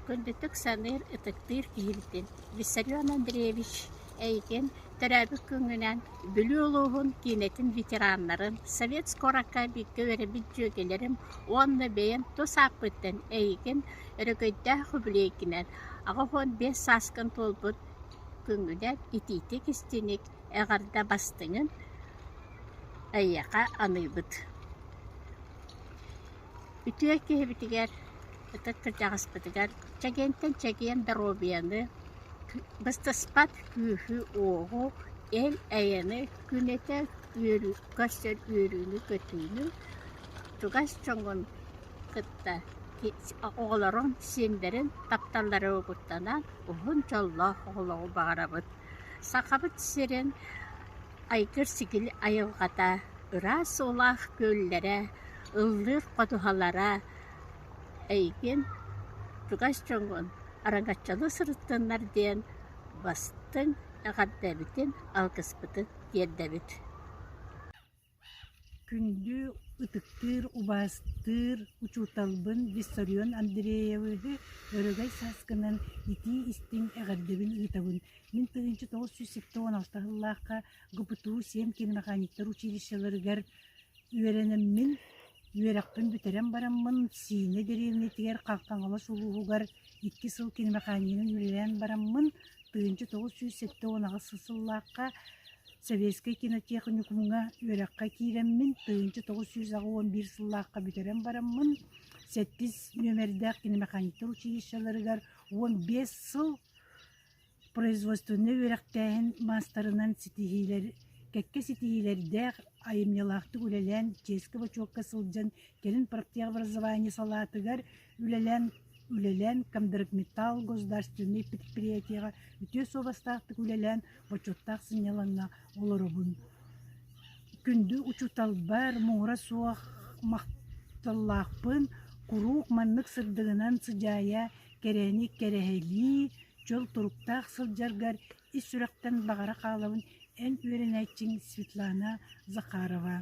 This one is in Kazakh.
Күндүтүк саныр ытыктыр киһибитин. Виссарион Андреевич эйген төрәбі күңінен бүлі олуғын кейнетін ветеранларын, совет скоракка бекке өребіт жөгелерім, онны бейін тос аппыттын эйген өрөгөйді хүбілейкінен. Ағыхон 5 саскын толбыт күңінен ититік істенік әғарда бастыңын әйяқа аныбыт. Үтіе киһибитигер, ытык кырдағыспытыгар, чагентен чаген даробияны, Быстаспат күйі оғы, ел әйені күнете көстер үйріні көтүйіні, тұғас чоңын қытта оғыларын сендерін тапталары оғыттанан, ұғын жоллақ оғылығы бағарабыд. Сақабыт серен айгыр сігіл айылғата, ұрас олақ көллері, ұллыр қодуғалара, әйген тұғас чоңын араңгачалы сырыттаннар ден бастың ағаддабитин алкыспыты дердабит. Күндү ытыктыр, убастыр, учуталбын Виссарион Андреевы өрөгай саскынан ити истин эгардыбын ытабын. Мен 1916 жыллааққа ГПТУ 7 киномеханиктар училищелерігер үйеренеммін, үйерақпын бүтерен бараммын, сине деревне тигер қалқаңала сулуғығар 2 сыл киномеханинин үйерен бараммын, 1910 жыллааққа Советский кинотехникумга үйераққа кейреммін, 1911 жыллааққа бүтерен бараммын, 8 нөмердәк киномеханиктар училищелерігер 15 сыл производственный үйерақтайын мастерынан ситихилер, кәкке ситихилердәк айымнелақты үлелен, ческі бачокка сылджан, келін практик образование салатыгар үлелен, комдырык металл государственный предприятияға, үте собастақтық үлелен, бачоттақ сынеланна оларыбын. Күнді учуталбар, мұңыра суақ мақталлақпын, құруқ маннық сырдығынан сыжая, кереник керехели, жол тұруқтақ сылджаргар, ис сүрақтан бағара қалауын ән үйренәйтчің Светлана Захарова.